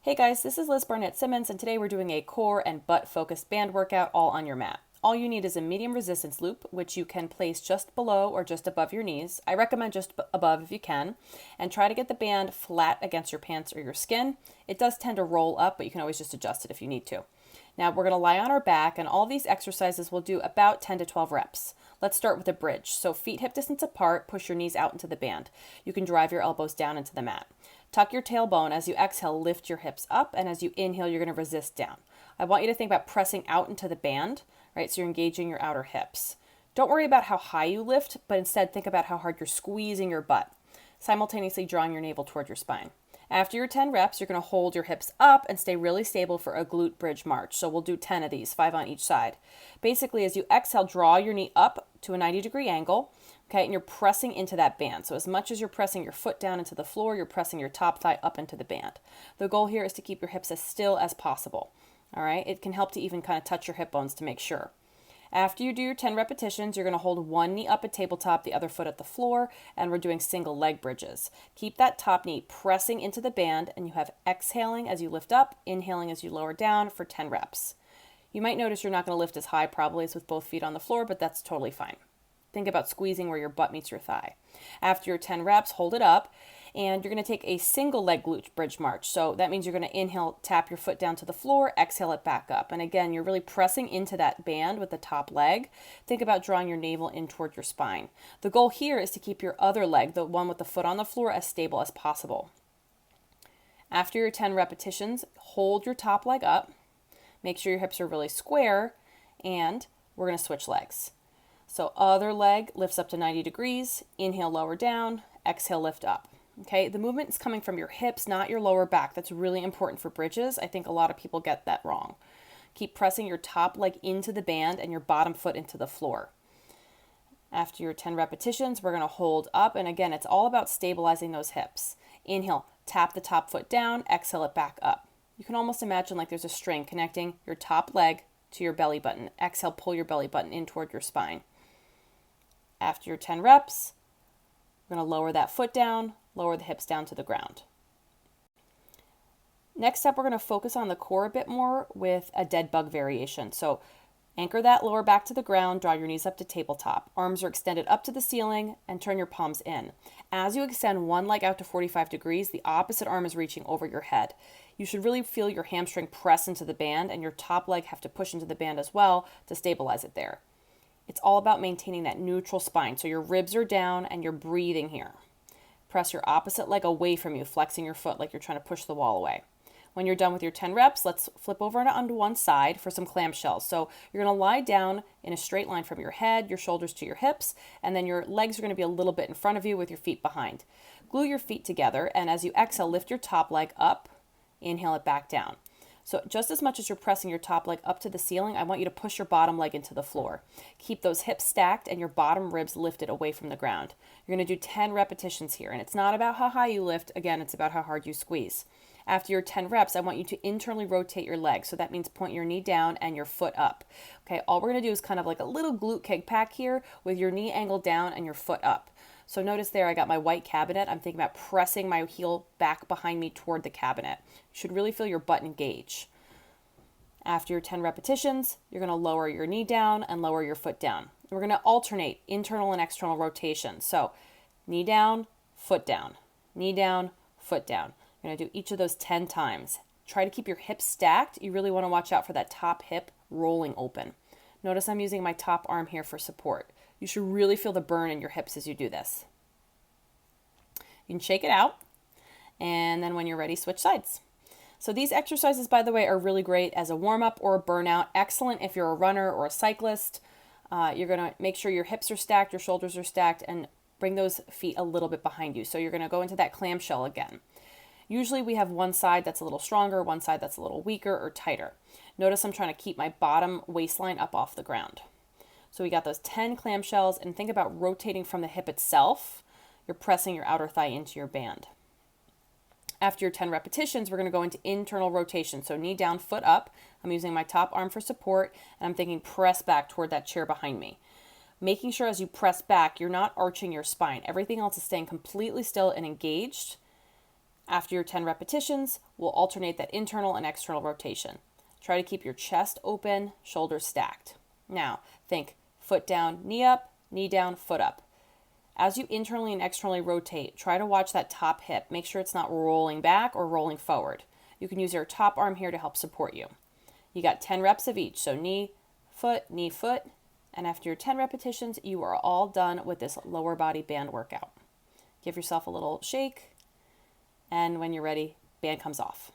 Hey guys, this is Liz Barnett-Simmons, and today we're doing a core and butt focused band workout all on your mat. All you need is a medium resistance loop, which you can place just below or just above your knees. I recommend just above if you can, and try to get the band flat against your pants or your skin. It does tend to roll up, but you can always just adjust it if you need to. Now we're going to lie on our back, and all these exercises will do about 10 to 12 reps. Let's start with a bridge. So feet hip distance apart, push your knees out into the band. You can drive your elbows down into the mat. Tuck your tailbone. As you exhale, lift your hips up, and as you inhale, you're going to resist down. I want you to think about pressing out into the band, right? So you're engaging your outer hips. Don't worry about how high you lift, but instead think about how hard you're squeezing your butt, simultaneously drawing your navel toward your spine. After your 10 reps, you're going to hold your hips up and stay really stable for a glute bridge march. So we'll do 10 of these, 5 on each side. Basically, as you exhale, draw your knee up to a 90-degree angle, okay, and you're pressing into that band. So as much as you're pressing your foot down into the floor, you're pressing your top thigh up into the band. The goal here is to keep your hips as still as possible, all right? It can help to even kind of touch your hip bones to make sure. After you do your 10 repetitions, you're going to hold one knee up at tabletop, the other foot at the floor, and we're doing single leg bridges. Keep that top knee pressing into the band, and you have exhaling as you lift up, inhaling as you lower down for 10 reps. You might notice you're not going to lift as high probably as with both feet on the floor, but that's totally fine. Think about squeezing where your butt meets your thigh. After your 10 reps, hold it up, and you're going to take a single leg glute bridge march. So that means you're going to inhale, tap your foot down to the floor, exhale it back up. And again, you're really pressing into that band with the top leg. Think about drawing your navel in toward your spine. The goal here is to keep your other leg, the one with the foot on the floor, as stable as possible. After your 10 repetitions, hold your top leg up. Make sure your hips are really square, and we're going to switch legs. So other leg lifts up to 90 degrees, inhale, lower down, exhale, lift up. Okay, the movement is coming from your hips, not your lower back. That's really important for bridges. I think a lot of people get that wrong. Keep pressing your top leg into the band and your bottom foot into the floor. After your 10 repetitions, we're going to hold up. And again, it's all about stabilizing those hips. Inhale, tap the top foot down, exhale it back up. You can almost imagine like there's a string connecting your top leg to your belly button. Exhale, pull your belly button in toward your spine. After your 10 reps, we're going to lower that foot down, lower the hips down to the ground. Next up, we're going to focus on the core a bit more with a dead bug variation. So anchor that lower back to the ground, draw your knees up to tabletop. Arms are extended up to the ceiling and turn your palms in. As you extend one leg out to 45 degrees, the opposite arm is reaching over your head. You should really feel your hamstring press into the band and your top leg have to push into the band as well to stabilize it there. It's all about maintaining that neutral spine. So your ribs are down and you're breathing here. Press your opposite leg away from you, flexing your foot like you're trying to push the wall away. When you're done with your 10 reps, let's flip over onto one side for some clamshells. So you're going to lie down in a straight line from your head, your shoulders to your hips, and then your legs are going to be a little bit in front of you with your feet behind. Glue your feet together, and as you exhale, lift your top leg up, inhale it back down. So just as much as you're pressing your top leg up to the ceiling, I want you to push your bottom leg into the floor. Keep those hips stacked and your bottom ribs lifted away from the ground. You're going to do 10 repetitions here, and it's not about how high you lift. Again, it's about how hard you squeeze. After your 10 reps, I want you to internally rotate your legs. So that means point your knee down and your foot up. Okay, all we're going to do is kind of like a little glute keg pack here with your knee angled down and your foot up. So notice there I got my white cabinet. I'm thinking about pressing my heel back behind me toward the cabinet. You should really feel your butt engage. After your 10 repetitions, you're going to lower your knee down and lower your foot down. We're going to alternate internal and external rotation. So knee down, foot down, knee down, foot down. You're going to do each of those 10 times. Try to keep your hips stacked. You really want to watch out for that top hip rolling open. Notice I'm using my top arm here for support. You should really feel the burn in your hips as you do this. You can shake it out, and then when you're ready, switch sides. So these exercises, by the way, are really great as a warm-up or a burnout. Excellent if you're a runner or a cyclist. You're going to make sure your hips are stacked, your shoulders are stacked, and bring those feet a little bit behind you. So you're going to go into that clamshell again. Usually we have one side that's a little stronger, one side that's a little weaker or tighter. Notice I'm trying to keep my bottom waistline up off the ground. So we got those 10 clamshells, and think about rotating from the hip itself. You're pressing your outer thigh into your band. After your 10 repetitions, we're going to go into internal rotation. So knee down, foot up. I'm using my top arm for support, and I'm thinking press back toward that chair behind me. Making sure as you press back, you're not arching your spine. Everything else is staying completely still and engaged. After your 10 repetitions, we'll alternate that internal and external rotation. Try to keep your chest open, shoulders stacked. Now, think foot down, knee up, knee down, foot up. As you internally and externally rotate, try to watch that top hip. Make sure it's not rolling back or rolling forward. You can use your top arm here to help support you. You got 10 reps of each, so knee, foot, and after your 10 repetitions, you are all done with this lower body band workout. Give yourself a little shake, and when you're ready, band comes off.